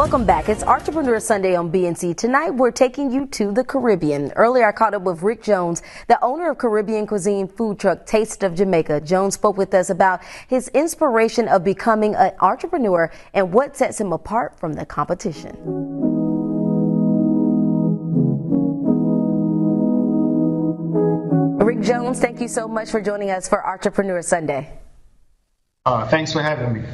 Welcome back. It's Entrepreneur Sunday on BNC. Tonight, we're taking you to the Caribbean. Earlier, I caught up with Rick Jones, the owner of Caribbean cuisine food truck Taste of Jamaica. Jones spoke with us about his inspiration of becoming an entrepreneur and what sets him apart from the competition. Rick Jones, thank you so much for joining us for Entrepreneur Sunday. Thanks for having me.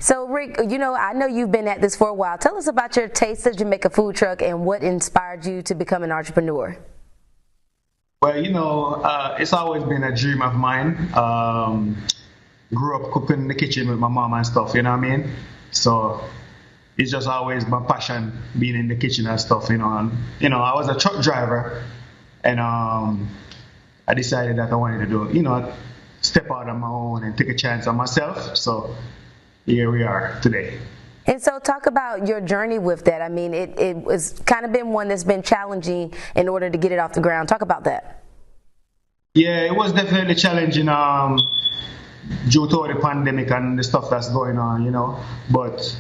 So, Rick, I know you've been at this for a while. Tell us about your Taste of Jamaica food truck and what inspired you to become an entrepreneur. Well, it's always been a dream of mine. Grew up cooking in the kitchen with my mom and stuff, you know what I mean? So it's just always my passion being in the kitchen and stuff, And, I was a truck driver and I decided that I wanted to do, step out on my own and take a chance on myself. So here we are today. And so talk about your journey with that. I mean, it was kind of been one that's been challenging in order to get it off the ground. Talk about that. Yeah, it was definitely challenging due to the pandemic and the stuff that's going on, But,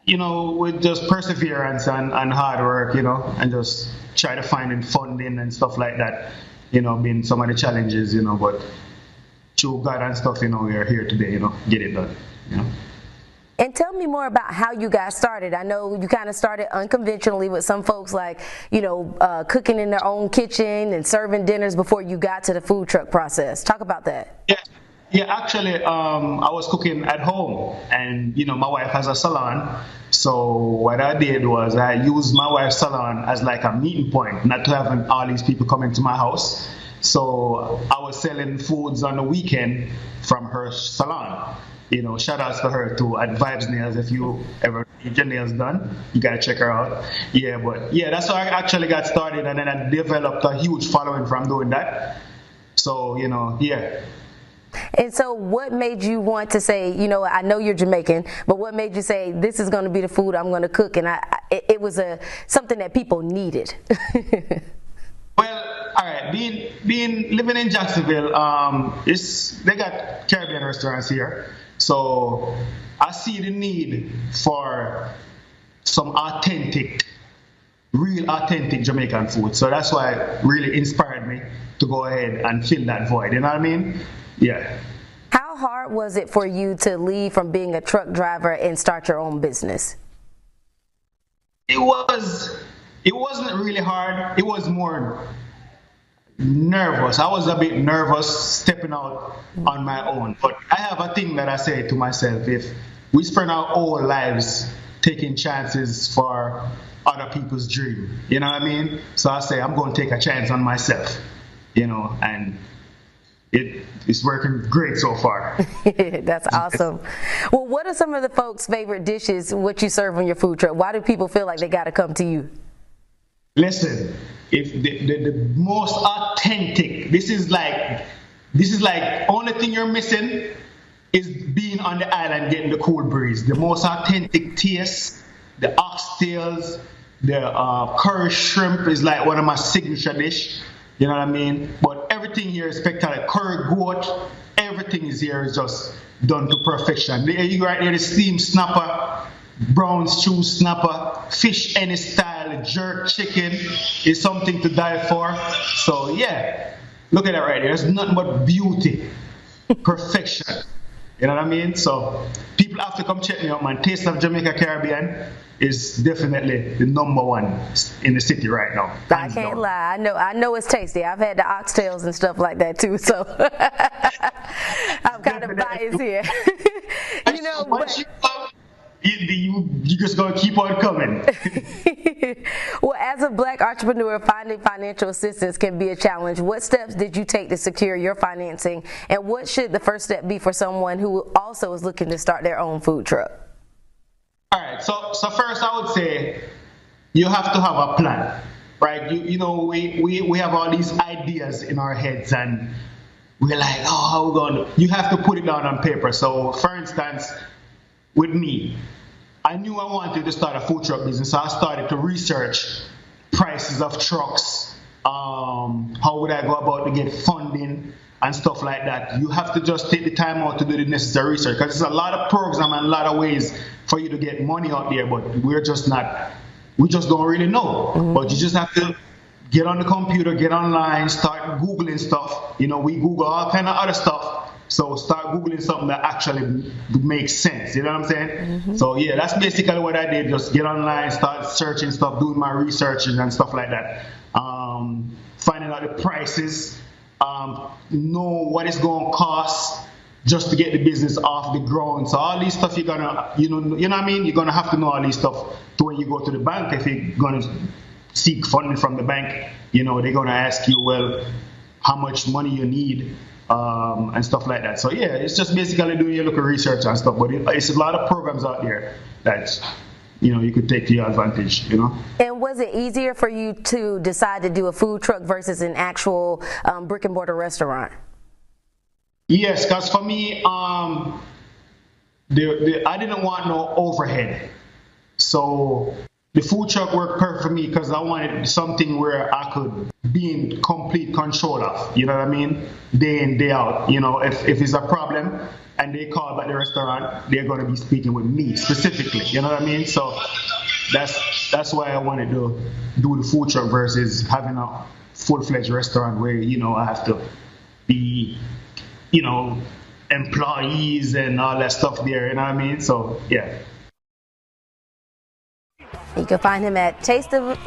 with just perseverance and hard work, and just try to find funding and stuff like that, being some of the challenges, but through God and stuff, we are here today, get it done. And tell me more about how you guys started. I know you kind of started unconventionally with some folks like, cooking in their own kitchen and serving dinners before you got to the food truck process. Talk about that. Yeah, actually, I was cooking at home and, my wife has a salon. So what I did was I used my wife's salon as like a meeting point, not to having all these people coming to my house. So I was selling foods on the weekend from her salon. Shout outs to her too at Vibes Nails. If you ever need your nails done, you gotta check her out. That's how I actually got started, and then I developed a huge following from doing that. So, yeah. And so what made you want to say, I know you're Jamaican, but what made you say this is going to be the food I'm going to cook? And it was something that people needed. Well, all right. Living in Jacksonville, they got Caribbean restaurants here, so I see the need for some real authentic Jamaican food. So that's why it really inspired me to go ahead and fill that void. You know what I mean? Yeah. How hard was it for you to leave from being a truck driver and start your own business? It wasn't really hard. It was more nervous. I was a bit nervous stepping out on my own. But I have a thing that I say to myself: if we spend our whole lives taking chances for other people's dream, you know what I mean? So I say I'm going to take a chance on myself, and it's working great so far. That's awesome. Well, what are some of the folks' favorite dishes, what you serve on your food truck? Why do people feel like they got to come to you? Listen, if the most authentic, this is like only thing you're missing is being on the island getting the cool breeze. The most authentic taste, the oxtails, the curry shrimp is like one of my signature dish. You know what I mean? But everything here is spectacular. Curry goat, everything is just done to perfection. You right there, the steamed snapper, brown stew snapper, fish any style, jerk chicken is something to die for. So yeah, look at that right there. There's nothing but beauty, perfection. You know what I mean? So people have to come check me out, man. Taste of Jamaica Caribbean is definitely the #1 in the city right now. I can't lie. I know it's tasty. I've had the oxtails and stuff like that too, so I'm kind of biased here. You just gonna keep on coming. Well, as a Black entrepreneur, finding financial assistance can be a challenge. What steps did you take to secure your financing, and what should the first step be for someone who also is looking to start their own food truck? All right, so first I would say you have to have a plan, right? We have all these ideas in our heads and we're like, how are we going to? You have to put it down on paper. So for instance, with me, I knew I wanted to start a food truck business, so I started to research prices of trucks, how would I go about to get funding and stuff like that. You have to just take the time out to do the necessary research, because there's a lot of programs and a lot of ways for you to get money out there, but we just don't really know. But you just have to get on the computer, get online, start Googling stuff. We Google all kind of other stuff. So start Googling something that actually makes sense. You know what I'm saying? So yeah, that's basically what I did. Just get online, start searching stuff, doing my research and stuff like that. Finding out the prices, know what it's going to cost just to get the business off the ground. So all these stuff you're gonna, you know what I mean? You're gonna have to know all these stuff to when you go to the bank. If you're gonna seek funding from the bank, they're gonna ask you, well, how much money you need, and stuff like that. So yeah, it's just basically doing your local research and stuff. But it's a lot of programs out there that you could take to your advantage. And was it easier for you to decide to do a food truck versus an actual brick and mortar restaurant? Yes, because for me, I didn't want no overhead. So the food truck worked perfect for me because I wanted something where I could be in complete control of, you know what I mean? Day in, day out. If it's a problem and they call back the restaurant, they're going to be speaking with me specifically, you know what I mean? So that's why I wanted to do the food truck versus having a full-fledged restaurant where, I have to be, employees and all that stuff there, you know what I mean? So, yeah. You can find him at Taste of